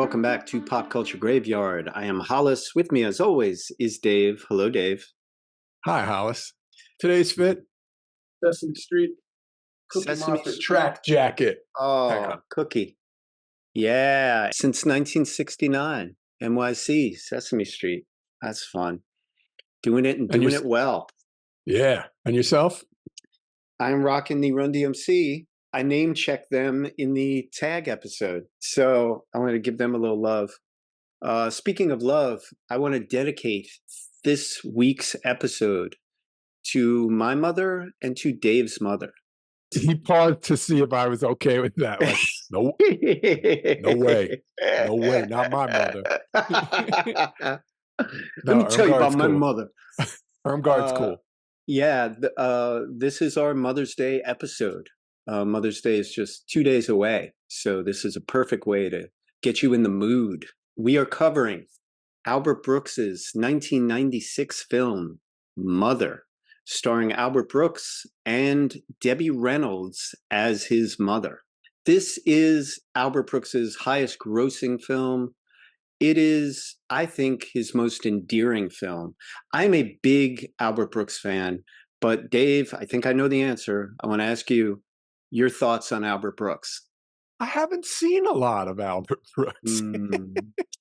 welcome back to Pop Culture Graveyard. I am Hollis. With me, as always, is Dave. Hello, Dave. Hi, Hollis. Today's fit, Sesame Street, Cookie Sesame Monster Street. track jacket. Oh, Cookie. Yeah, since 1969, NYC, Sesame Street. That's fun. Doing it and doing it well. Yeah. And yourself? I'm rocking the Run DMC. I name checked them in the tag episode, so I want to give them a little love. Speaking of love, I want to dedicate this week's episode to my mother and to Dave's mother. He paused to see if I was okay with that. Like, no, no way. No way. Not my mother. Let me tell you about my mother. Ermgard's cool. Yeah, this is our Mother's Day episode. Mother's Day is just 2 days away, so this is a perfect way to get you in the mood. We are covering Albert Brooks's 1996 film, Mother, starring Albert Brooks and Debbie Reynolds as his mother. This is Albert Brooks's highest grossing film. It is, I think, his most endearing film. I'm a big Albert Brooks fan, but Dave, I think I know the answer. I want to ask you your thoughts on Albert Brooks. I haven't seen a lot of Albert Brooks.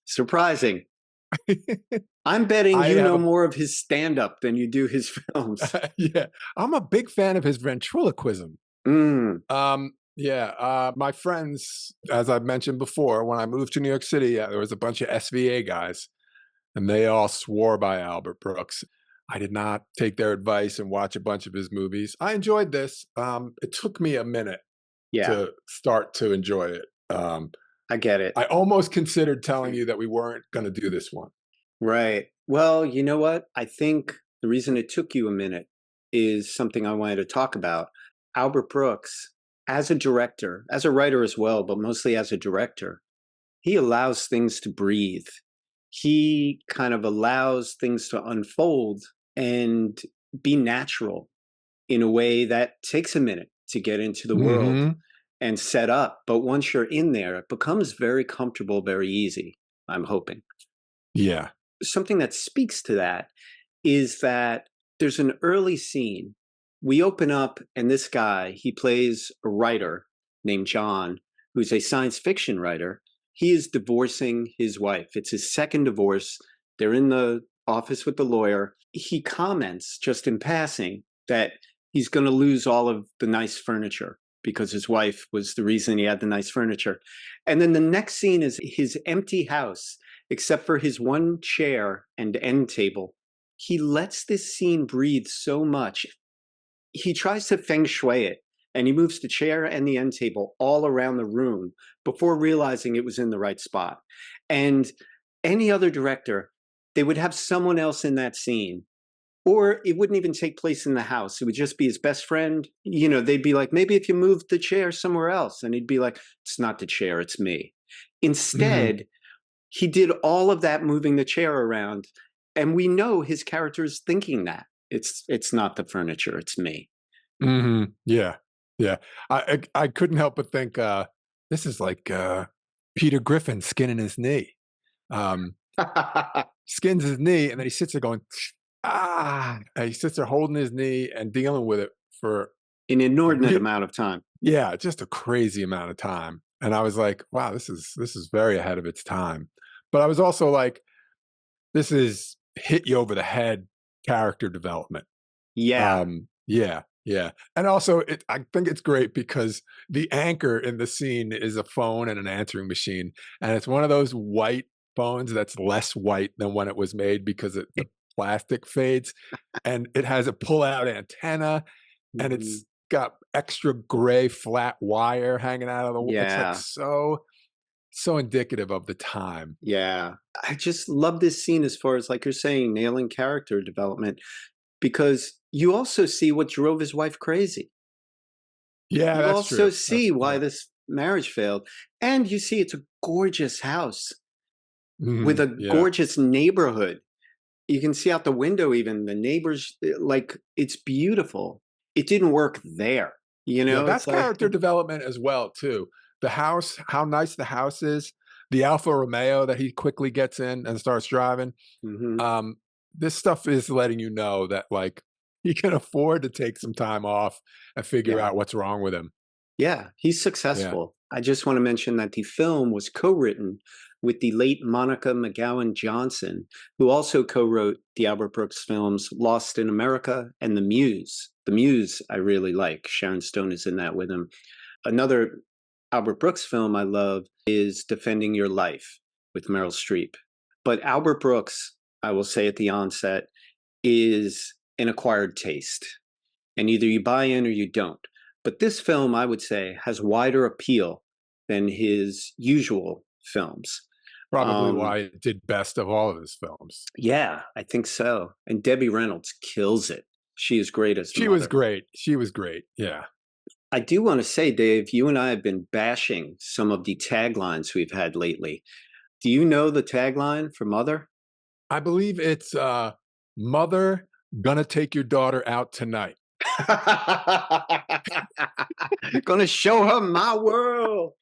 Surprising. I'm betting you know more of his stand-up than you do his films. Yeah, I'm a big fan of his ventriloquism. My friends, as I've mentioned before, when I moved to New York City, there was a bunch of SVA guys, and they all swore by Albert Brooks. I did not take their advice and watch a bunch of his movies. I enjoyed this. It took me a minute to start to enjoy it. I get it. I almost considered telling you that we weren't going to do this one. Right. Well, you know what? I think the reason it took you a minute is something I wanted to talk about. Albert Brooks, as a director, as a writer as well, but mostly as a director, he allows things to breathe. He kind of allows things to unfold and be natural in a way that takes a minute to get into the world and set up. But once you're in there, it becomes very comfortable, very easy, I'm hoping. Yeah. Something that speaks to that is that there's an early scene. We open up and this guy, he plays a writer named John, who's a science fiction writer. He is divorcing his wife. It's his second divorce. They're in the office with the lawyer. He comments just in passing that he's going to lose all of the nice furniture because his wife was the reason he had the nice furniture. And then the next scene is his empty house, except for his one chair and end table. He lets this scene breathe so much. He tries to feng shui it, and he moves the chair and the end table all around the room before realizing it was in the right spot. And any other director, they would have someone else in that scene, or it wouldn't even take place in the house. It would just be his best friend. You know, they'd be like, maybe if you moved the chair somewhere else. And he'd be like, it's not the chair, it's me. Instead, he did all of that moving the chair around. And we know his character is thinking that. It's not the furniture, it's me. Yeah. Yeah. I couldn't help but think this is like Peter Griffin skinning his knee. Skins his knee, and then he sits there going, and he sits there holding his knee and dealing with it for an inordinate amount of time. Yeah, just a crazy amount of time. And I was like, wow, this is very ahead of its time. But I was also like, this is hit you over the head character development. Yeah. Yeah. And also, I think it's great because the anchor in the scene is a phone and an answering machine. And it's one of those white phones that's less white than when it was made because the plastic fades. And it has a pull-out antenna, and it's got extra gray flat wire hanging out of the wall. Yeah. It's like so indicative of the time. Yeah. I just love this scene as far as, like you're saying, nailing character development, because you also see what drove his wife crazy. Yeah, you that's also true. see why this marriage failed. And you see it's a gorgeous house with a gorgeous neighborhood. You can see out the window even the neighbors, like, it's beautiful. It didn't work there. You know, that's character development as well, too. The house, how nice the house is. the Alfa Romeo that he quickly gets in and starts driving. Hmm. Um, this stuff is letting you know that like he can afford to take some time off and figure Yeah. out what's wrong with him. Yeah, he's Yeah. successful. I just want to mention that the film was co-written with the late Monica McGowan Johnson, who also co-wrote the Albert Brooks films Lost in America and The Muse. The Muse I really like. Sharon Stone is in that with him. Another Albert Brooks film I love is Defending Your Life with Meryl Streep. But Albert Brooks, I will say at the onset, is an acquired taste. And either you buy in or you don't. But this film, I would say, has wider appeal than his usual films. Probably Um, why it did best of all of his films. yeah, I think so. And Debbie Reynolds kills it. She is great as the She was mother. great. She was great. Yeah. I do want to say, Dave, you and I have been bashing some of the taglines we've had lately. Do you know the tagline for Mother? I believe it's Mother Gonna Take Your Daughter Out Tonight. Gonna show her my world.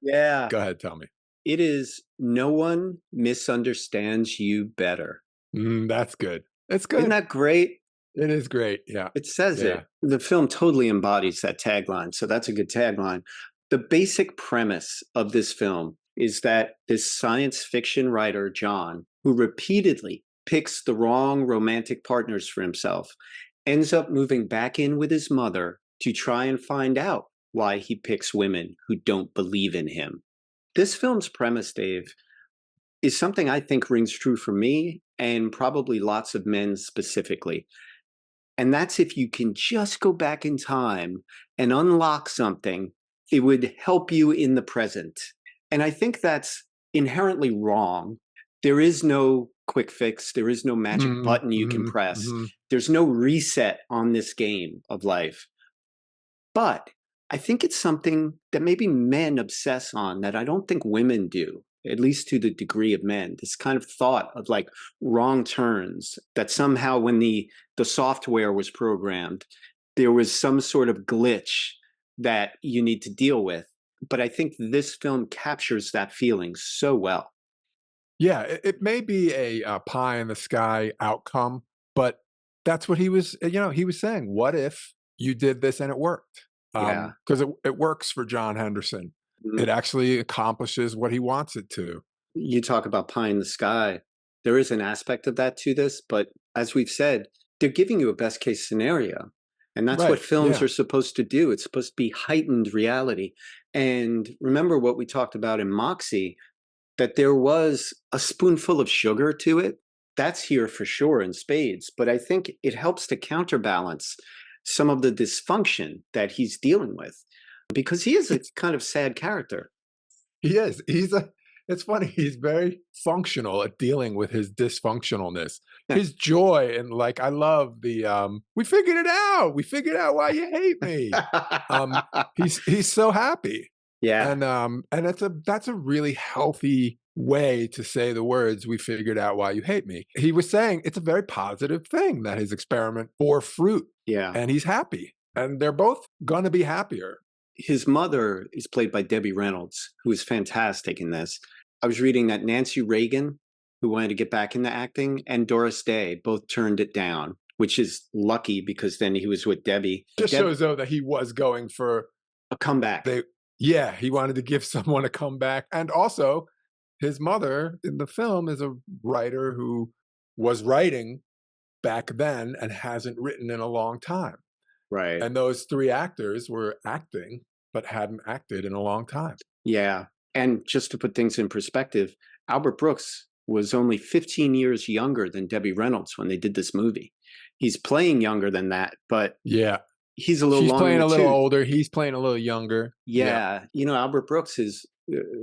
Yeah. Go ahead, tell me. It is No One Misunderstands You Better. That's good. It's Isn't good. that great? It is great. Yeah. It says Yeah. it. The film totally embodies that tagline. So that's a good tagline. The basic premise of this film is that this science fiction writer, John, who repeatedly picks the wrong romantic partners for himself, ends up moving back in with his mother to try and find out why he picks women who don't believe in him. This film's premise, Dave, is something I think rings true for me and probably lots of men specifically. And that's if you can just go back in time and unlock something, it would help you in the present. And I think that's inherently wrong. There is no quick fix, there is no magic button you can press, there's no reset on this game of life. But I think it's something that maybe men obsess on that I don't think women do, at least to the degree of men. This kind of thought of like wrong turns, that somehow when the software was programmed, there was some sort of glitch that you need to deal with. But I think this film captures that feeling so well. Yeah, it may be a pie in the sky outcome, but that's what he was, he was saying. What if you did this and it worked? Yeah. Because it works for John Henderson. Mhm. It actually accomplishes what he wants it to. You talk about pie in the sky. There is an aspect of that to this, but as we've said, they're giving you a best case scenario. And that's what Right. films Yeah. are supposed to do. It's supposed to be heightened reality. And remember what we talked about in Moxie, that there was a spoonful of sugar to it. That's here for sure in spades. But I think it helps to counterbalance some of the dysfunction that he's dealing with because he is a kind of sad character. He is. It's funny. He's very functional at dealing with his dysfunctionalness. His joy and like, I love the, we figured it out. We figured out why you hate me. He's so happy. Yeah. And that's a really healthy way to say the words, we figured out why you hate me. He was saying it's a very positive thing that his experiment bore fruit. Yeah. And he's happy. And they're both gonna be happier. His mother is played by Debbie Reynolds, who is fantastic in this. I was reading that Nancy Reagan, who wanted to get back into acting, and Doris Day both turned it down, which is lucky because then he was with Debbie. Just shows though that he was going for a comeback. Yeah, he wanted to give someone a comeback. And also, his mother in the film is a writer who was writing back then and hasn't written in a long time. Right. And those three actors were acting, but hadn't acted in a long time. Yeah. And just to put things in perspective, Albert Brooks was only 15 years younger than Debbie Reynolds when they did this movie. He's playing younger than that, but yeah, he's a little She's longer playing a little too. older. He's playing a little younger. Yeah. You know, Albert Brooks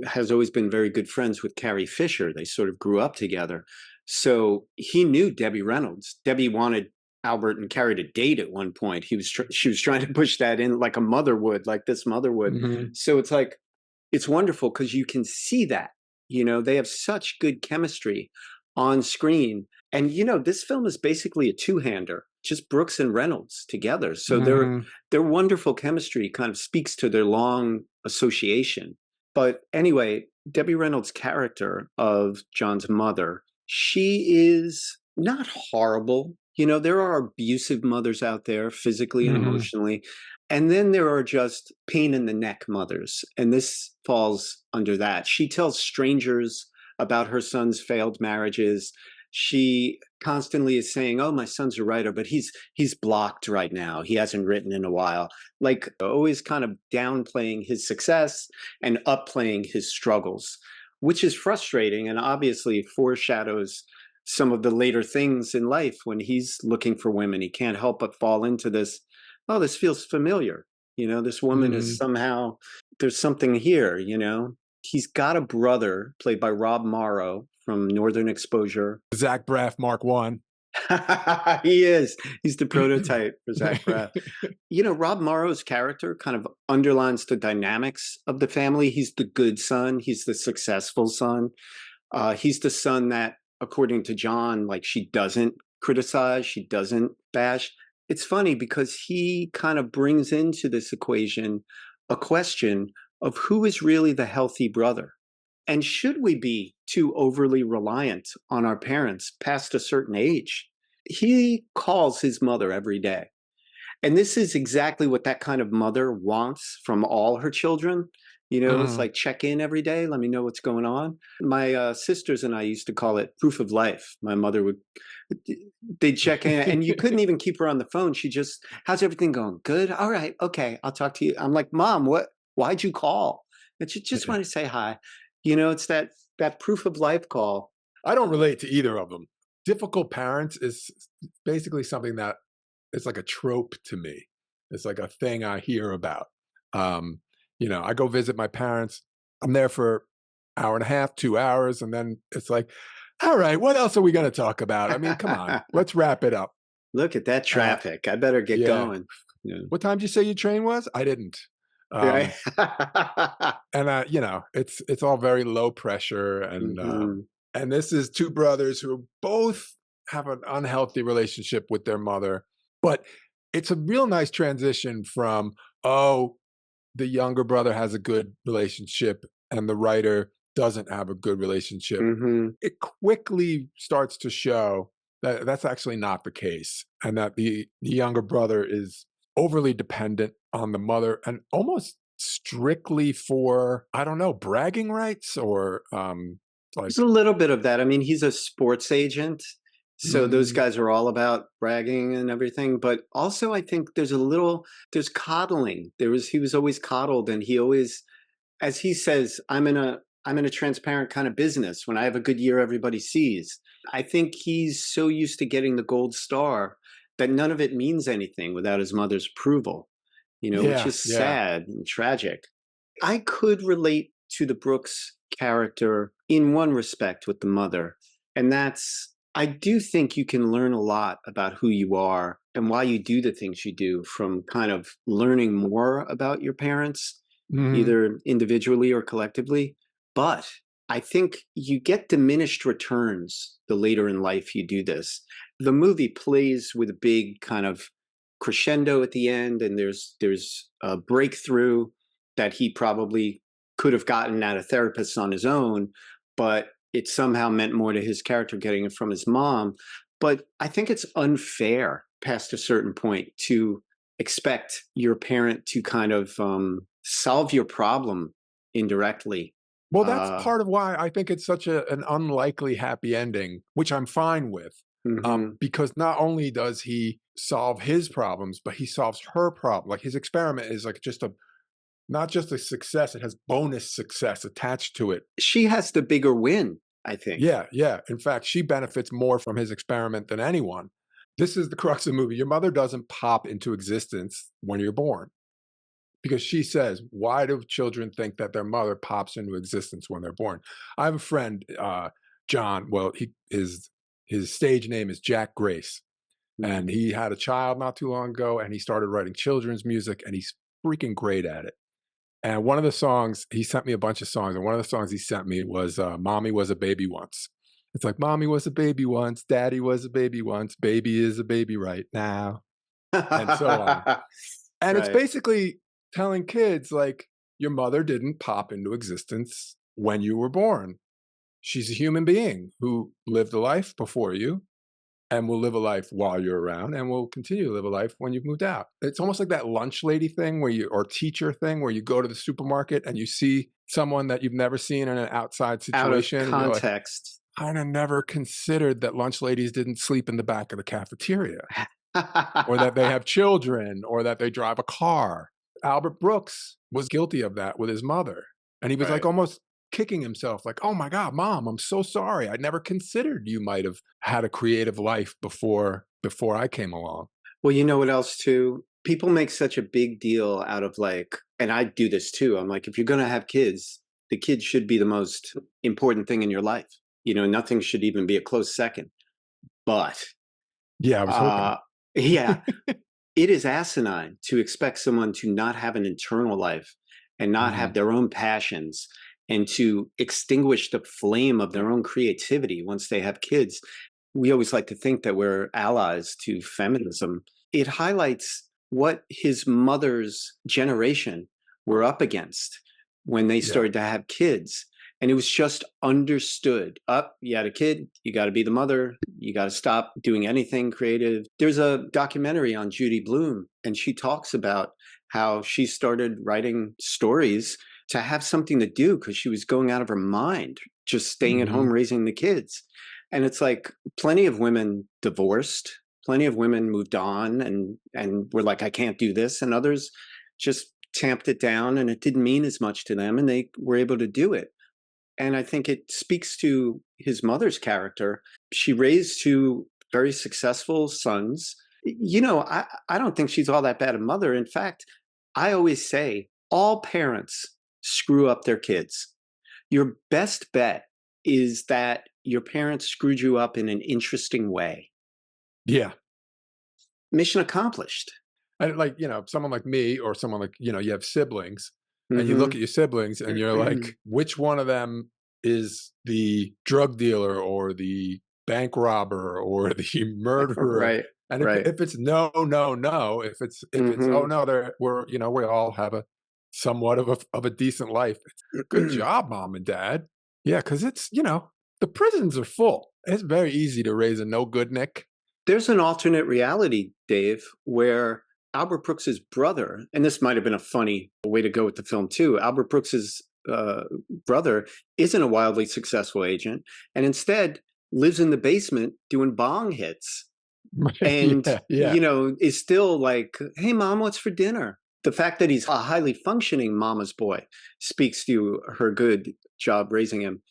has always been very good friends with Carrie Fisher. They sort of grew up together. So he knew Debbie Reynolds. Debbie wanted Albert and Carrie to date at one point. She was trying to push that in like a mother would, like this mother would. Mhm. So it's like, it's wonderful because you can see that, you know, they have such good chemistry on screen. And, you know, this film is basically a two-hander, just Brooks and Reynolds together. So their wonderful chemistry kind of speaks to their long association. But anyway, Debbie Reynolds' character of John's mother, she is not horrible. There are abusive mothers out there, physically and Hmm. emotionally. And then there are just pain in the neck mothers. And this falls under that. She tells strangers about her son's failed marriages. She constantly is saying, "Oh, my son's a writer, but he's blocked right now. He hasn't written in a while." Like always kind of downplaying his success and upplaying his struggles, which is frustrating and obviously foreshadows some of the later things in life when he's looking for women. He can't help but fall into this, "Oh, this feels familiar. This woman is Hmm. somehow, there's something here. He's got a brother played by Rob Morrow from Northern Exposure. Zach Braff, Mark One. He is. He's the prototype for Zach Braff. Rob Morrow's character kind of underlines the dynamics of the family. He's the good son. He's the successful son. He's the son that, according to John, like she doesn't criticize, she doesn't bash. It's funny because he kind of brings into this equation a question of who is really the healthy brother. And should we be too overly reliant on our parents past a certain age? He calls his mother every day. And this is exactly what that kind of mother wants from all her children. It's Hmm. like check in every day, let me know what's going on. My sisters and I used to call it proof of life. My mother would, they'd check in, and you couldn't even keep her on the phone. She just, "How's everything going? Good. All right. Okay. I'll talk to you." I'm like, "Mom, why'd you call?" And she just wanted to say hi. It's that proof of life call. I don't relate to either of them. Difficult parents is basically something that is like a trope to me. It's like a thing I hear about. Um, I go visit my parents. I'm there for hour and a half, 2 hours, and then it's like, all right, what else are we going to talk about? I mean, come on, let's wrap it up. Look at that Uh, traffic. I better get yeah. going. Yeah. What time did you say your train was? I didn't. Right. Um, and it's all very low pressure, Mhm. and this is two brothers who both have an unhealthy relationship with their mother, but it's a real nice transition from, oh, the younger brother has a good relationship and the writer doesn't have a good relationship. Mhm. It quickly starts to show that that's actually not the case, and that the younger brother is overly dependent on the mother and almost strictly for, I don't know, bragging rights or There's a like little bit of that. I mean, he's a sports agent, so those mm, guys are all about bragging and everything, but also I think there's coddling. He was always coddled, and he always, as he says, I'm in a transparent kind of business. When I have a good year, everybody sees." I think he's so used to getting the gold star that none of it means anything without his mother's approval, which yeah, is yeah. sad and tragic. I could relate to the Brooks character in one respect with the mother, and that's, I do think you can learn a lot about who you are and why you do the things you do from kind of learning more about your parents, Mhm. either individually or collectively. But I think you get diminished returns the later in life you do this. The movie plays with a big kind of crescendo at the end, and there's a breakthrough that he probably could have gotten at a therapist on his own, but it somehow meant more to his character getting it from his mom. But I think it's unfair past a certain point to expect your parent to kind of solve your problem indirectly. Well, that's Uh, part of why I think it's such an unlikely happy ending, which I'm fine with, mhm. because not only does he solve his problems, but he solves her problem. Like his experiment is like just a not just a success; it has bonus success attached to it. She has the bigger win, I think. Yeah, yeah. In fact, she benefits more from his experiment than anyone. This is the crux of the movie. Your mother doesn't pop into existence when you're born. Because she says, "Why do children think that their mother pops into existence when they're born?" I have a friend, John. Well, his stage name is Jack Grace, and Mhm. he had a child not too long ago, and he started writing children's music, and he's freaking great at it. And one of the songs he sent me a bunch of songs, and one of the songs he sent me was "Mommy Was a Baby Once." It's like, "Mommy was a baby once, Daddy was a baby once, baby is a baby right now," and so on. And it's Right. basically telling kids like your mother didn't pop into existence when you were born. She's a human being who lived a life before you and will live a life while you're around and will continue to live a life when you've moved out. It's almost like that lunch lady thing or teacher thing where you go to the supermarket and you see someone that you've never seen in an outside Out of situation and you're like, context. I'd have never considered that lunch ladies didn't sleep in the back of the cafeteria or that they have children or that they drive a car. Albert Brooks was guilty of that with his mother. And he was like Right. almost kicking himself like, "Oh my God, mom, I'm so sorry. I never considered you might have had a creative life before I came along." Well, you know what else too? People make such a big deal out of like, and I do this too. I'm like, if you're going to have kids, the kids should be the most important thing in your life. Nothing should even be a close second. But Yeah, I was hoping. uh, yeah, it is asinine to expect someone to not have an internal life and not have Mhm. their own passions and to extinguish the flame of their own creativity once they have kids. We always like to think that we're allies to feminism. It highlights what his mother's generation were up against when they Yeah. started to have kids. And it was just understood. Up, you had a kid, you got to be the mother, you got to stop doing anything creative. There's a documentary on Judy Blume, and she talks about how she started writing stories to have something to do because she was going out of her mind, just staying at home Mhm. raising the kids. And it's like plenty of women divorced, plenty of women moved on and were like, I can't do this. And others just tamped it down and it didn't mean as much to them and they were able to do it. And I think it speaks to his mother's character. She raised two very successful sons. I don't think she's all that bad a mother. In fact, I always say all parents screw up their kids. Your best bet is that your parents screwed you up in an interesting way. Yeah. Mission accomplished. And like, someone like me or someone like, you have siblings and you look Mm-hmm. at your siblings and you're like, which one of them is the drug dealer or the bank robber or the murderer? Right, And right. if it's no, no, no, if it's oh Mm-hmm. no, we all have a somewhat of a decent life. It's good job, mom and dad. Yeah, because it's the prisons are full. It's very easy to raise a no good Nick. There's an alternate reality, Dave, where Albert Brooks's brother, and this might have been a funny way to go with the film too. Albert Brooks's brother isn't a wildly successful agent, and instead lives in the basement doing bong hits, and Yeah, yeah, is still like, "Hey, mom, what's for dinner?" The fact that he's a highly functioning mama's boy speaks to her good job raising him.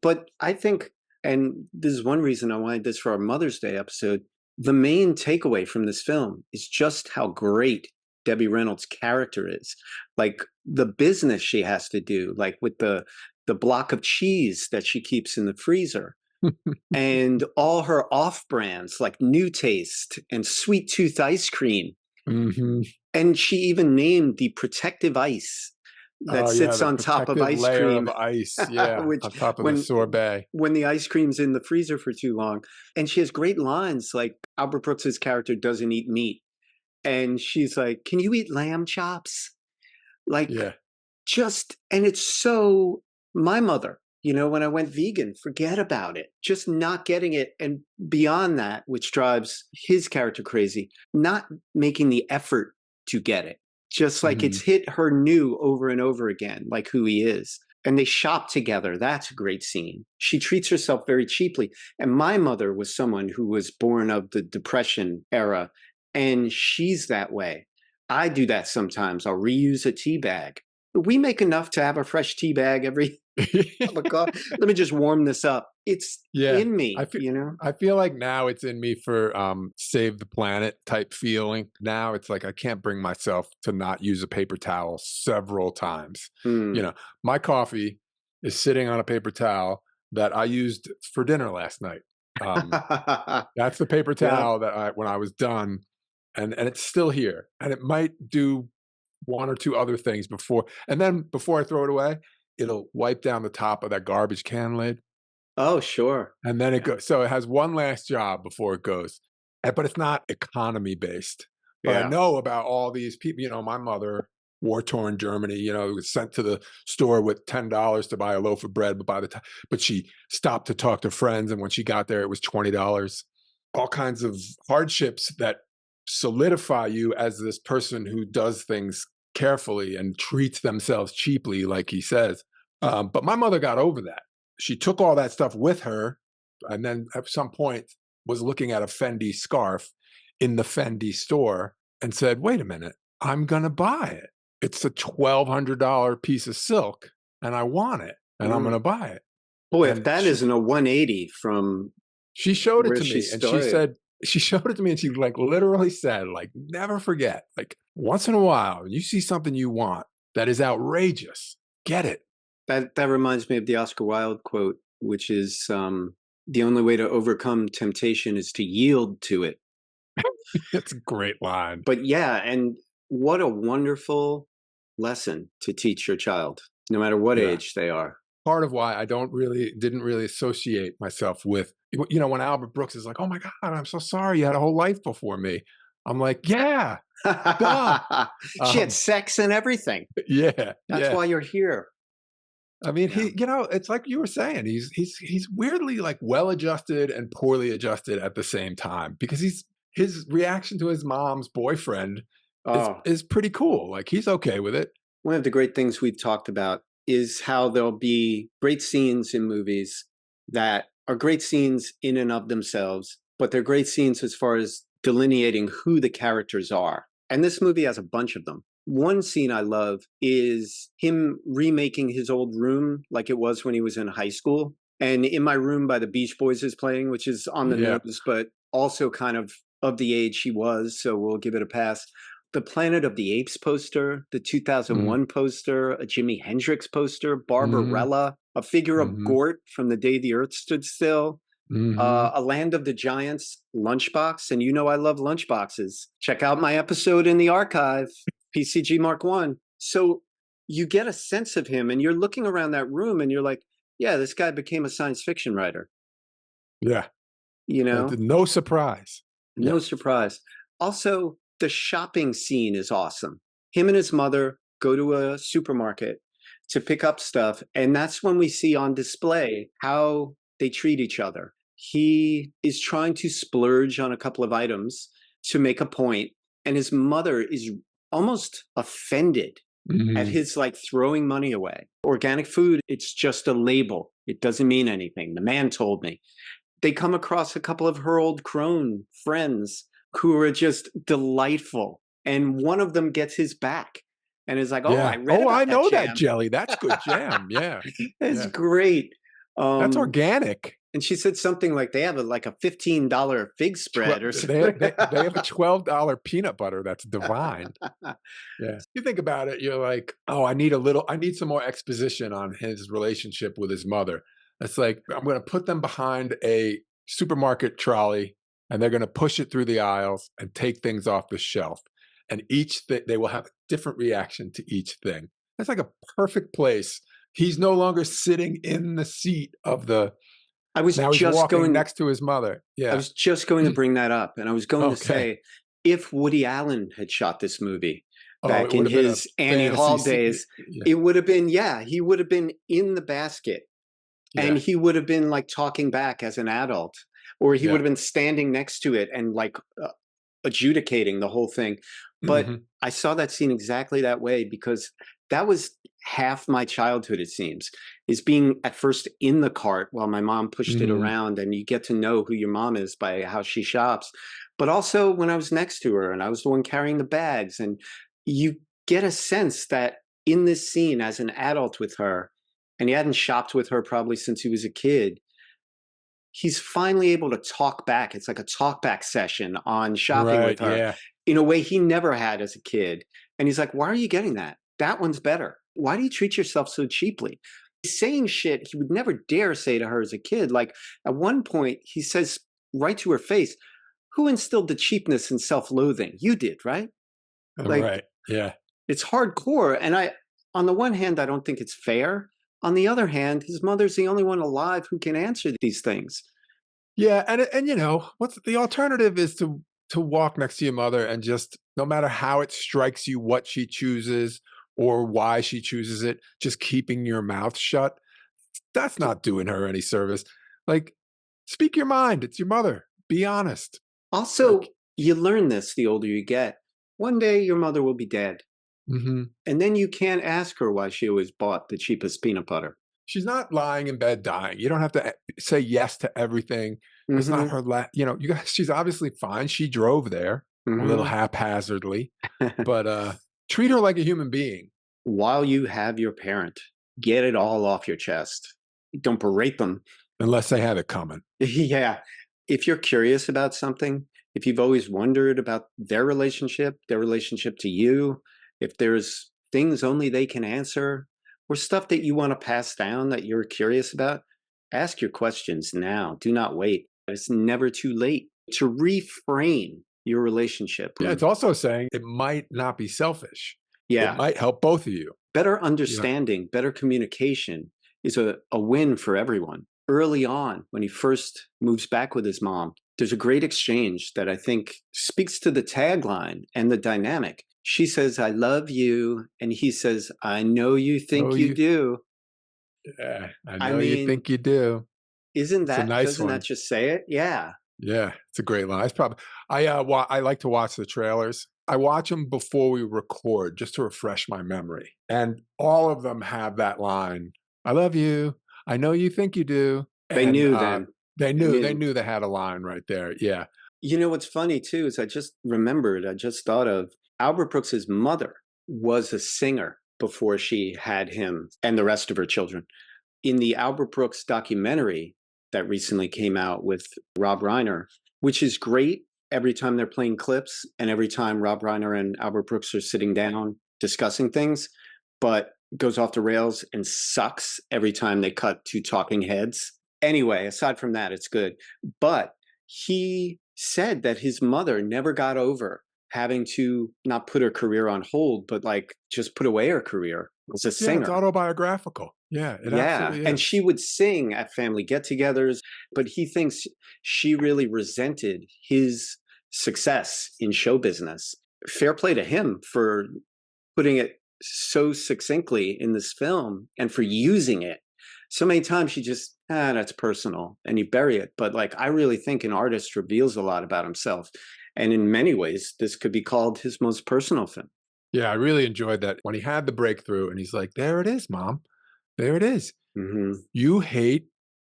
But I think, and this is one reason I wanted this for our Mother's Day episode, the main takeaway from this film is just how great Debbie Reynolds' character is. Like the business she has to do, like with the block of cheese that she keeps in the freezer, and all her off brands like New Taste and Sweet Tooth ice cream. hmm And she even named the protective ice that Oh, yeah, sits the on top of protective ice layer of cream, ice, yeah, which on top of the when sorbet. when the ice cream's in the freezer for too long. And she has great lines like Albert Brooks's character doesn't eat meat. And she's like, "Can you eat lamb chops?" Like Yeah, and it's so my mother, when I went vegan, forget about it. Just not getting it. And beyond that, which drives his character crazy, not making the effort to get it. Just like it's mhm, hit her new over and over again, like who he is. And they shop together. That's a great scene. She treats herself very cheaply. And my mother was someone who was born of the Depression era, and she's that way. I do that sometimes. I'll reuse a tea bag. We make enough to have a fresh tea bag every cup of coffee. Let me just warm this up. It's yeah, in I me, feel I feel like now it's in me for, save the planet type feeling. Now it's like I can't bring myself to not use a paper towel several times. You Mm. know, my coffee is sitting on a paper towel that I used for dinner last night. Um, that's the paper Yep. towel that when I was done, and it's still here, and it might do 1 or 2 other things before I throw it away, it'll wipe down the top of that garbage can lid, Oh, sure. and then it Yeah. goes so it has one last job before it goes, but it's not economy based. But I Yeah. know about all these people, my mother war-torn Germany, was sent to the store with $10 to buy a loaf of bread, but she stopped to talk to friends, and when she got there, it was $20. All kinds of hardships that solidify you as this person who does things carefully and treats themselves cheaply, like he says. But my mother got over that. She took all that stuff with her, and then at some point was looking at a Fendi scarf in the Fendi store and said, "Wait a minute, I'm going to buy it. It's a $1,200 piece of silk, and I want it, and I'm going to buy it." Boy, if And that isn't a 180 from she showed it where to she me, and she started. said, she showed it to me, and she like literally said, like, never forget, like once in a while, when you see something you want that is outrageous, get it. That reminds me of the Oscar Wilde quote, which is the only way to overcome temptation is to yield to it. It's a great line. But yeah, and what a wonderful lesson to teach your child, no matter what Yeah. age they are. Part of why I didn't really associate myself with, when Albert Brooks is like, "Oh my God, I'm so sorry. You had a whole life before me." I'm like, yeah, duh. She had Um, sex and everything. yeah, That's yeah. why you're here. I mean, Yeah. it's like you were saying, he's weirdly like well-adjusted and poorly adjusted at the same time, because his reaction to his mom's boyfriend is Oh, is pretty cool. Like he's okay with it. one of the great things we've talked about is how there'll be great scenes in movies that are great scenes in and of themselves, but they're great scenes as far as delineating who the characters are. And this movie has a bunch of them. One scene I love is him remaking his old room like it was when he was in high school. And In My Room by the Beach Boys is playing, which is on the Yeah. nose, but also kind of the age he was. So we'll give it a pass. The Planet of the Apes poster, the Mm-hmm. 2001 poster, a Jimi Hendrix poster, Mm-hmm. Barbarella, a figure of Mm-hmm. Gort from The Day the Earth Stood Still, Mm-hmm. a Land of the Giants lunchbox. And you know I love lunchboxes. Check out my episode in the archive, PCG Mark 1. So you get a sense of him, and you're looking around that room and you're like, yeah, this guy became a science fiction writer. Yeah. You know? No surprise. No Yeah. surprise. Also, the shopping scene is awesome. Him and his mother go to a supermarket to pick up stuff, and that's when we see on display how they treat each other. He is trying to splurge on a couple of items to make a point, and his mother is almost offended at Mm-hmm. his like throwing money away. Organic food, it's just a label. It doesn't mean anything. The man told me. They come across a couple of her old crone friends who are just delightful. And one of them gets his back and is like, "Oh, I Yeah. read Oh, I about that know that jam." jelly. That's good jam. Yeah. It's Yeah. great. That's Um, organic. and she said something like they have like a $15 fig spread or something. They have a $12 peanut butter that's divine. Yeah. You think about it, you're like, "Oh, I need some more exposition on his relationship with his mother." It's like, I'm gonna put them behind a supermarket trolley, and they're gonna push it through the aisles and take things off the shelf. And they will have a different reaction to each thing. That's like a perfect place. He's no longer sitting in the seat of the I was now he's just walking going next to his mother. I Yeah. was just going to bring that up, and I was going to Okay. say, if Woody Allen had shot this movie Oh, it back in would have been a his Annie fantasy Hall days, yeah. it would have been, yeah, he would have been in the basket, and Yeah. he would have been like talking back as an adult, or he would Yeah. have been standing next to it and like adjudicating the whole thing. But Mhm. I saw that scene exactly that way because that was half my childhood, it seems, is being at first in the cart while my mom pushed it Mhm. around, and you get to know who your mom is by how she shops. But also when I was next to her and I was the one carrying the bags, and you get a sense that in this scene as an adult with her, and he hadn't shopped with her probably since he was a kid, he's finally able to talk back. It's like a talk back session on shopping Right, with her yeah. in a way he never had as a kid. And he's like, "Why are you getting that? That one's better. Why do you treat yourself so cheaply?" He's saying shit he would never dare say to her as a kid. Like at one point, he says right to her face, "Who instilled the cheapness and self loathing? You did, right?" Like Right, yeah. it's hardcore. And on the one hand, I don't think it's fair. On the other hand, his mother's the only one alive who can answer these things. Yeah, and what's the alternative is to to walk next to your mother and just, no matter how it strikes you, what she chooses or why she chooses it, just keeping your mouth shut, that's not doing her any service. Like, speak your mind. It's your mother. Be honest. Also, Like, you learn this the older you get. One day your mother will be dead. mhm. And then you can't ask her why she always bought the cheapest peanut butter. She's not lying in bed dying. You don't have to say yes to everything. It's not Hmm. her you guys, she's obviously fine. She drove there a little Hmm. haphazardly, but treat her like a human being. While you have your parent, get it all off your chest. Don't berate them. Unless they have it coming. Yeah. If you're curious about something, if you've always wondered about their relationship to you, if there's things only they can answer, or stuff that you want to pass down that you're curious about, ask your questions now. Do not wait. It's never too late to reframe your relationship. Yeah, it's also saying it might not be selfish. It Yeah. might help both of you. Better You know, understanding, better communication is a win for everyone. Early on, when he first moves back with his mom, there's a great exchange that I think speaks to the tagline and the dynamic. She says, I love you. And he says, I know you oh, think you you, do. yeah, I I know you mean, think you do. It's a nice doesn't that one. just say it? Yeah. Yeah, it's a great line. It's probably I like to watch the trailers. I watch them before we record just to refresh my memory. And all of them have that line, "I love you. I know you think you do." They And knew then. they They knew knew. they had a line right there. Yeah. You know what's funny too is I just thought of Albert Brooks's mother was a singer before she had him and the rest of her children. In the Albert Brooks documentary that recently came out with Rob Reiner, which is great every time they're playing clips and every time Rob Reiner and Albert Brooks are sitting down discussing things, but goes off the rails and sucks every time they cut to talking heads. Anyway, aside from that, it's good. But he said that his mother never got over having to not put her career on hold, but like just put away her career as a Yeah, it's singer. autobiographical. Yeah, it Yeah. absolutely And is. she would sing at family get togethers, but he thinks she really resented his success in show business. Fair play to him for putting it so succinctly in this film and for using it. So many times you just, that's personal and you bury it. But like, I really think an artist reveals a lot about himself. And in many ways, this could be called his most personal film. Yeah, I really enjoyed that when he had the breakthrough and he's like, "There it is, mom. There it is. Hmm. You hate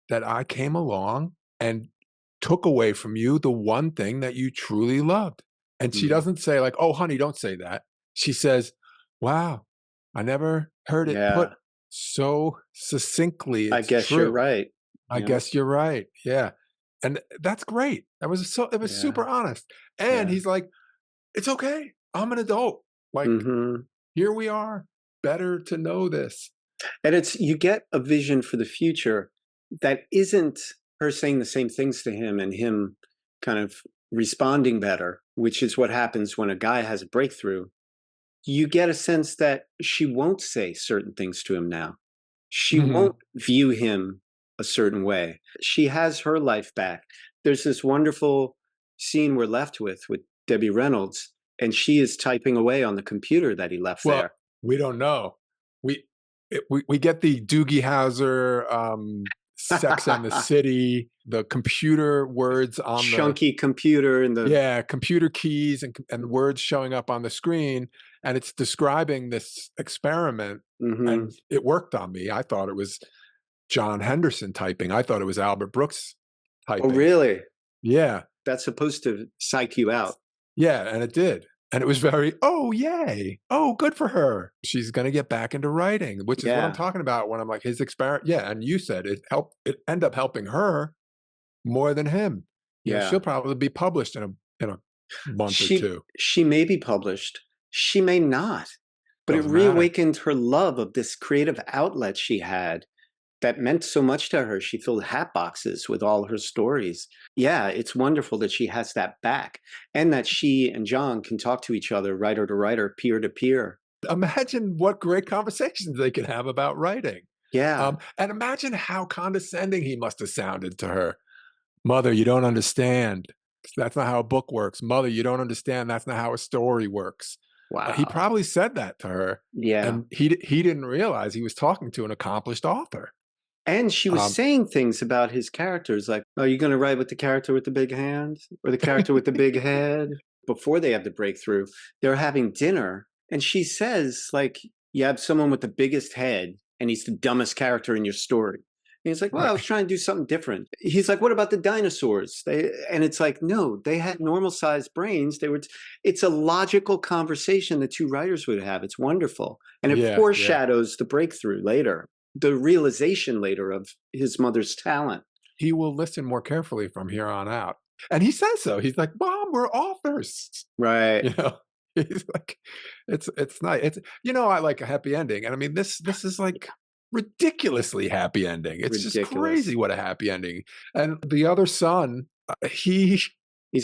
that I came along and took away from you the one thing that you truly loved." And she Hmm. doesn't say like, "Oh, honey, don't say that." She says, "Wow, I never heard it put Yeah, so succinctly. I It's guess you're true. right. I Yeah, guess you're right." Yeah. And that's great. It was yeah, super honest. And yeah. he's like, "It's okay. I'm an adult. Like, Hmm. here we are. Better to know this." And you get a vision for the future that isn't her saying the same things to him and him kind of responding better, which is what happens when a guy has a breakthrough. You get a sense that she won't say certain things to him now. She Mhm. won't view him a certain way. She has her life back. There's this wonderful scene we're left with Debbie Reynolds, and she is typing away on the computer that he left Well, there. we don't know. We we get the Doogie Howser, Sex and the City, the computer words on the Chunky computer and the yeah, computer keys and words showing up on the screen, and it's describing this experiment, mhm. and it worked on me. I thought it was John Henderson typing. I thought it was Albert Brooks Oh, typing. really? Yeah. That's supposed to psych you out. Yeah, and it did. And it was very, "Oh, yay. Oh, good for her. She's gonna get back into writing," which is what I'm Yeah, talking about when I'm like, his experiment yeah, and you said it end up helping her more than him. You know, she'll yeah. probably be published in a month or 2. She may be published. She may not. But it Doesn't matter. reawakened her love of this creative outlet she had that meant so much to her. She filled hat boxes with all her stories. Yeah, it's wonderful that she has that back and that she and John can talk to each other, writer to writer, peer to peer. Imagine what great conversations they could have about writing. Yeah. And imagine how condescending he must have sounded to her. "Mother, you don't understand. That's not how a book works. Mother, you don't understand. That's not how a story works. He Wow. probably said that to her, Yeah. and he didn't realize he was talking to an accomplished author. And she was Um, saying things about his characters like, are you going to write with the character with the big hand or the character with the big head? Before they have the breakthrough, they're having dinner. And she says, like, you have someone with the biggest head and he's the dumbest character in your story. And he's like, well, I was right. trying to do something different. He's like, what about the dinosaurs? And it's like, no, they had normal sized brains. It's a logical conversation the two writers would have. It's wonderful. And it Yeah, yeah. foreshadows the breakthrough later, the realization later of his mother's talent. He will listen more carefully from here on out. And he says so. He's like, "Mom, we're authors." Right. You know? He's like, it's nice. I like a happy ending. And I mean, this is like ridiculously happy ending. It's just Ridiculous. crazy what a happy ending. And the other son, He's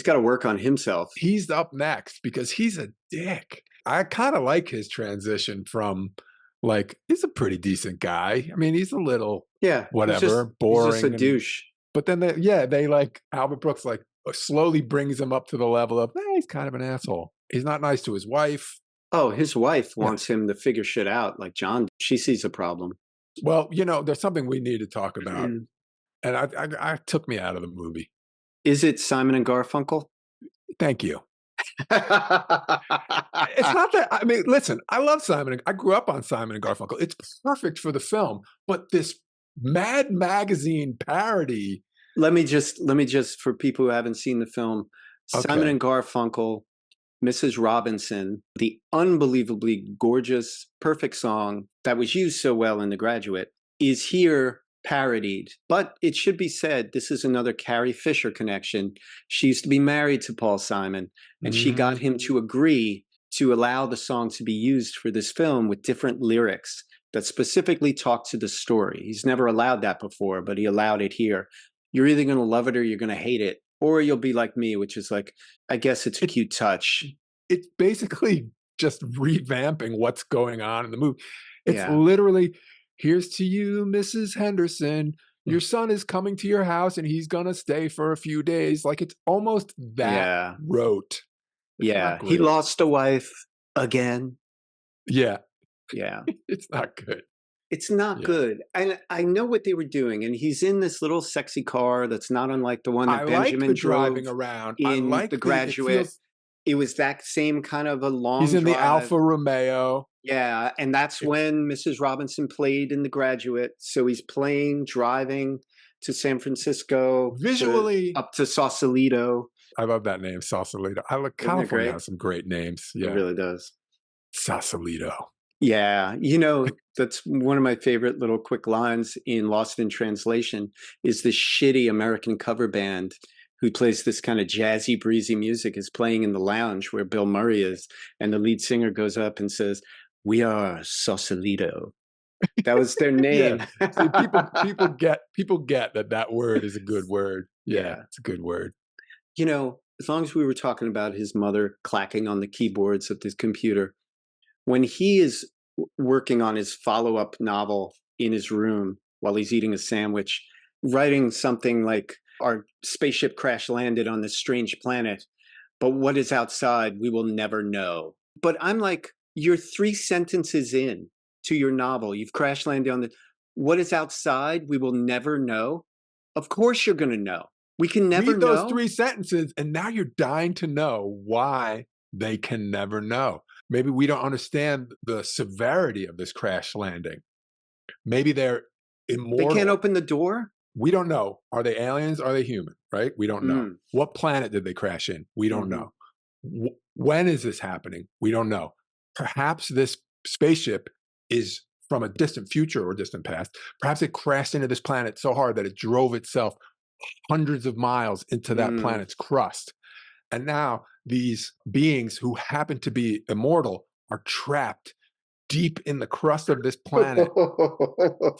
got to work on himself. he's up next because he's a dick. I kind of like his transition from like he's a pretty decent guy. I mean, he's a little Yeah. whatever, He's just a boring, and douche. but then they like Albert Brooks like slowly brings him up to the level of he's kind of an asshole. He's not nice to his wife. Oh, his wife Yeah. wants him to figure shit out like John. She sees a problem. Well, there's something we need to talk about, and I took me out of the movie. Is it Simon and Garfunkel? Thank you. It's not that. I mean, listen, I love Simon. I grew up on Simon and Garfunkel. It's perfect for the film, but this Mad Magazine parody. Let me just for people who haven't seen the film, Simon Okay. and Garfunkel, Mrs. Robinson, the unbelievably gorgeous, perfect song that was used so well in The Graduate, is here parodied. But it should be said, this is another Carrie Fisher connection. She used to be married to Paul Simon, and she got him to agree to allow the song to be used for this film with different lyrics that specifically talk to the story. He's never allowed that before, but he allowed it here. You're either going to love it or you're going to hate it. Or you'll be like me, which is like, I guess it's a cute touch. It's basically just revamping what's going on in the movie. It's Yeah. literally, here's to you, Mrs. Henderson. Your son is coming to your house and he's going to stay for a few days. Like it's almost that rote. It's Yeah. He lost a wife again. Yeah. Yeah. It's not good. It's not good. And I know what they were doing. And he's in this little sexy car that's not unlike the one that Benjamin drove driving around. in I like The Graduate. It was that same kind of a long He's in drive. the Alfa Romeo. Yeah. And that's when Mrs. Robinson played in The Graduate. So he's driving to San Francisco. Visually. Up to Sausalito. I love that name, Sausalito. California has some great names. Yeah. It really does. Sausalito. Yeah. That's one of my favorite little quick lines in Lost in Translation is this shitty American cover band who plays this kind of jazzy, breezy music is playing in the lounge where Bill Murray is. And the lead singer goes up and says, "We are Sausalito." That was their name. Yeah. See, people get that word is a good word. Yeah, it's a good word. As long as we were talking about his mother clacking on the keyboards of this computer, when he is working on his follow-up novel in his room while he's eating a sandwich, writing something like, our spaceship crash landed on this strange planet, but what is outside, we will never know. But I'm like, you're 3 sentences in to your novel. You've crash landed on what is outside, we will never know. Of course you're going to know. We can never Read know. those 3 sentences, and now you're dying to know why they can never know. Maybe we don't understand the severity of this crash landing. Maybe they're immortal. They can't open the door? We don't know. Are they aliens? Are they human? Right? We don't know. What planet did they crash in? We don't know. When is this happening? We don't know. Perhaps this spaceship is from a distant future or distant past. Perhaps it crashed into this planet so hard that it drove itself hundreds of miles into that planet's crust. And now these beings who happen to be immortal are trapped deep in the crust of this planet.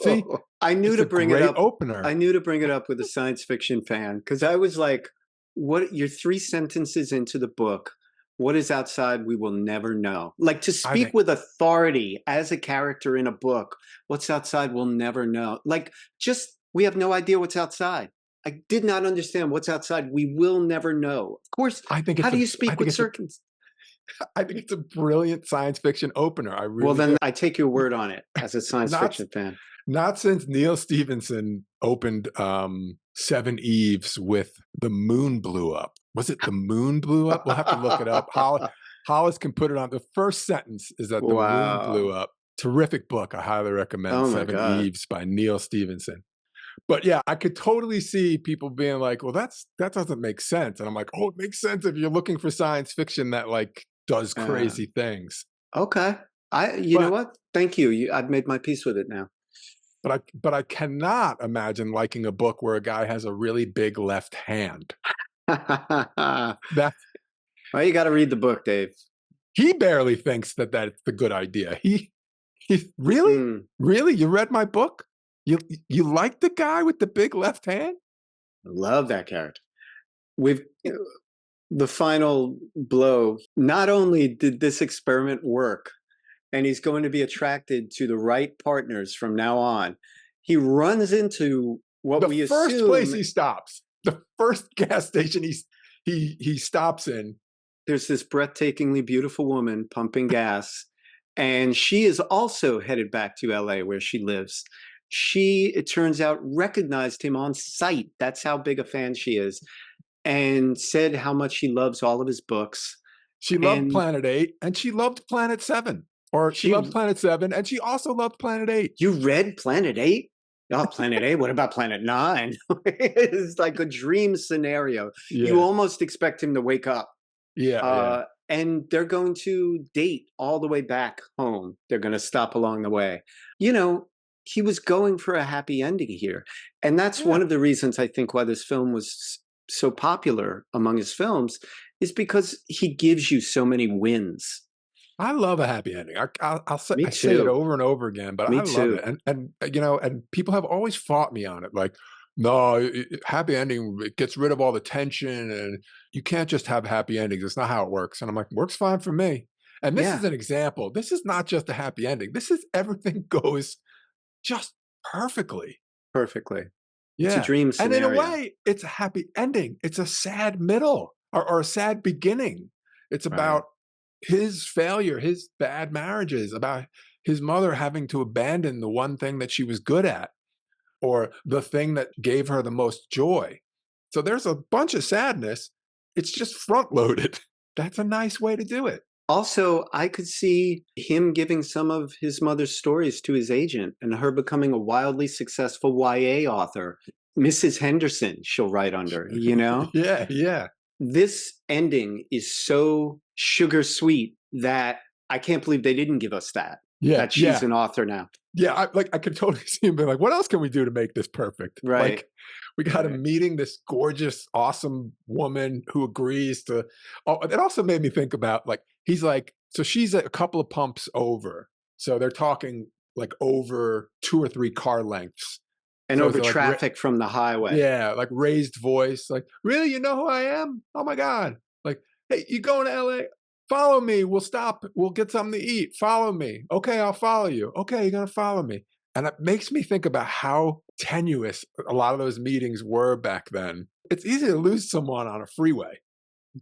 See, I knew to bring it up. Opener. I knew to bring it up with a science fiction fan because I was like, "What? You're 3 sentences into the book. What is outside? We will never know." Like to speak with authority as a character in a book. What's outside? We'll never know. Like we have no idea what's outside. I did not understand what's outside. We will never know. Of course, I think how it's do a you I speak think with it's a circumstance? I think it's a brilliant science fiction opener. I Well, really do. then I take your word on it as a science Not fiction fan. not since Neil Stephenson opened Seven Eves with "The Moon Blew Up." Was it "The Moon Blew Up"? We'll have to look it up. Hollis can put it on. The first sentence is that "The moon blew Wow. up." Terrific book. I highly recommend Oh my Seven God. Eves by Neil Stephenson. But yeah, I could totally see people being like, "Well, that doesn't make sense." And I'm like, "Oh, it makes sense if you're looking for science fiction that like does Uh, crazy things." okay. You know But what? Thank you. I've made my peace with it now. but I cannot imagine liking a book where a guy has a really big left hand. Well, That you got to read the book, Dave. he barely thinks that that's the good idea. He really? Mm, Really? You read my book? You like the guy with the big left hand? I love that character. We've the final blow. Not only did this experiment work, and he's going to be attracted to the right partners from now on, he runs into what The we first place assume he stops, the first gas station he stops in. there's this breathtakingly beautiful woman pumping gas, and she is also headed back to LA where she lives. She, it turns out, recognized him on sight. That's how big a fan she is, and said how much she loves all of his books. She loved And Planet 8 and she loved Planet 7. Or she she, loves Planet 7 and she also loved Planet 8. you read Planet 8? Oh, Planet 8. What about Planet 9? It's like a dream scenario. You Yeah. almost expect him to wake up. Yeah, yeah. And they're going to date all the way back home. They're going to stop along the way. You know, he was going for a happy ending here. And that's one Yeah. of the reasons I think why this film was so popular among his films, is because he gives you so many wins. I love a happy ending. Me I say it too. over and over again, but Me I love too. it. And people have always fought me on it. Like, no, happy ending it gets rid of all the tension, and you can't just have happy endings. It's not how it works. And I'm like, works fine for me. And this is Yeah, an example. This is not just a happy ending. This is everything goes just perfectly. perfectly. It's a Yeah. dream And in a scenario. way, it's a happy ending. It's a sad middle or a sad beginning. It's Right. about his failure, his bad marriages, about his mother having to abandon the one thing that she was good at or the thing that gave her the most joy. So there's a bunch of sadness. It's just front loaded. That's a nice way to do it. Also, I could see him giving some of his mother's stories to his agent and her becoming a wildly successful YA author. Mrs. Henderson, she'll write under, you know? Yeah, yeah. This ending is so sugar sweet that I can't believe they didn't give us Yeah, that she's yeah. an author now. Yeah, I could totally see him being like, "What else can we do to make this perfect?" Right, Like, we got him right. meeting this gorgeous, awesome woman who agrees to. Oh, it also made me think about like he's like, so she's a couple of pumps over, so they're talking like over 2 or 3 car lengths. And So over it's like, traffic from the highway. yeah, like raised voice, like, "Really, you know who I am? Oh my god!" Like, "Hey, you going to LA? Follow me. We'll stop. We'll get something to eat. Follow me. Okay, I'll follow you. Okay, you're gonna follow me." And it makes me think about how tenuous a lot of those meetings were back then. It's easy to lose someone on a freeway.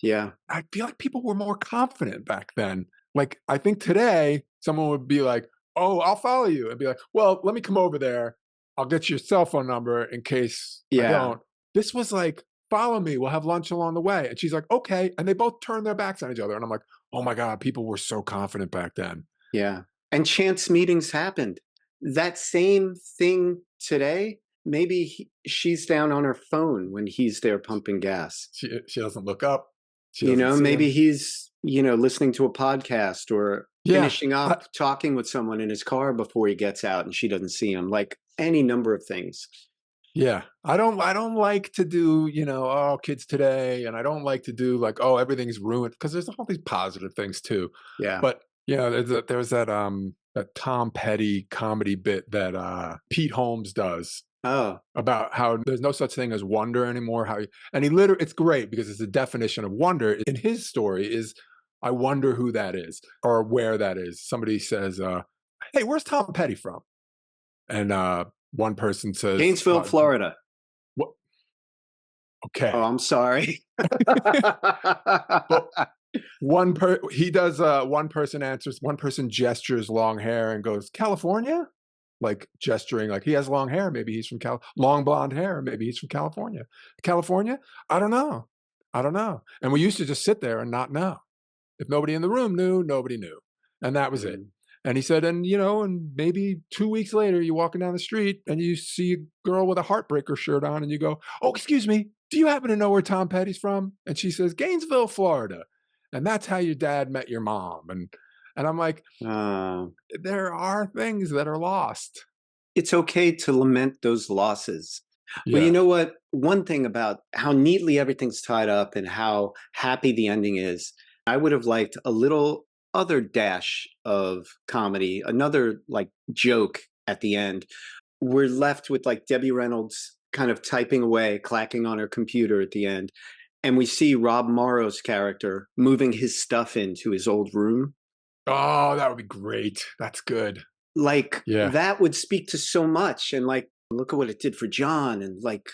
Yeah. I feel like people were more confident back then. Like, I think today someone would be like, "Oh, I'll follow you," and be like, "Well, let me come over there. I'll get your cell phone number in case I Yeah. don't." This was like, "Follow me. We'll have lunch along the way." And she's like, "Okay." And they both turn their backs on each other. And I'm like, "Oh my God, people were so confident back then." Yeah. And chance meetings happened. That same thing today, maybe she's down on her phone when he's there pumping gas. She doesn't look up. She doesn't see Maybe him. he's, listening to a podcast or Yeah. finishing I, up talking with someone in his car before he gets out and she doesn't see him. Like any number of things. Yeah. I don't like to do, oh, kids today, and I don't like to do like, oh, everything's ruined because there's all these positive things too. Yeah. But, there's that Tom Petty comedy bit that Pete Holmes does Oh, about how there's no such thing as wonder anymore. And he literally it's great because it's the definition of wonder in his story is I wonder who that is or where that is. Somebody says, "Hey, where's Tom Petty from?" And one person says, Gainesville, Florida. What? Okay. Oh, I'm sorry. But he does one person answers, one person gestures long hair and goes, California? Like gesturing, like he has long hair, maybe he's from long blonde hair, maybe he's from California. California? I don't know. I don't know. And we used to just sit there and not know. If nobody in the room knew, nobody knew. And that was it. Mm. And he said, and and maybe 2 weeks later, you're walking down the street and you see a girl with a Heartbreaker shirt on and you go, oh, excuse me, do you happen to know where Tom Petty's from? And she says, Gainesville, Florida. And that's how your dad met your mom. And I'm like, there are things that are lost. It's okay to lament those losses. Yeah. Well, you know what? One thing about how neatly everything's tied up and how happy the ending is, I would have liked a little other dash of comedy, another like joke at the end. We're left with like Debbie Reynolds kind of typing away, clacking on her computer at the end. And we see Rob Morrow's character moving his stuff into his old room. Oh, that would be great. That's good. Like, yeah, that would speak to so much. And like, look at what it did for John. And like,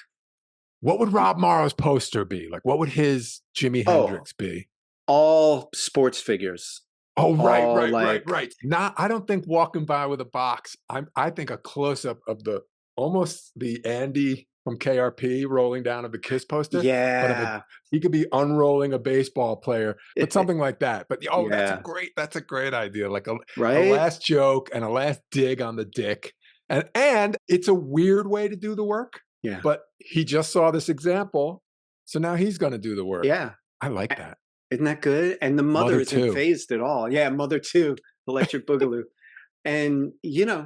what would Rob Morrow's poster be? Like, what would his Jimi Hendrix be? All sports figures. Oh, right. Not, I don't think walking by with a box. I think a close up of almost the Andy from KRP rolling down of the Kiss poster. Yeah. But he could be unrolling a baseball player, but something like that. But Yeah. that's a great idea. Like a Right? last joke and a last dig on the dick. And it's a weird way to do the work. Yeah. But he just saw this example. So now he's going to do the work. Yeah. I like that. Isn't that good? And the mother isn't phased at all. Yeah, Mother 2, Electric Boogaloo. And,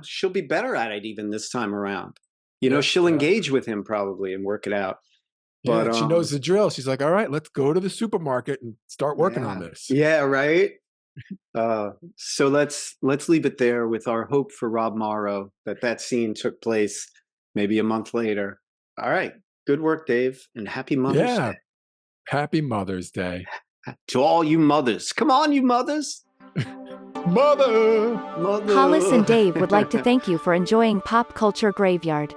she'll be better at it even this time around. She'll engage with him probably and work it out. But she knows the drill. She's like, all right, let's go to the supermarket and start working on this. Yeah, right? So let's leave it there with our hope for Rob Morrow that scene took place maybe a month later. All right. Good work, Dave. And happy Mother's Day. Happy Mother's Day. To all you mothers. Come on, you mothers. Mother. Hollis and Dave would like to thank you for enjoying Pop Culture Graveyard.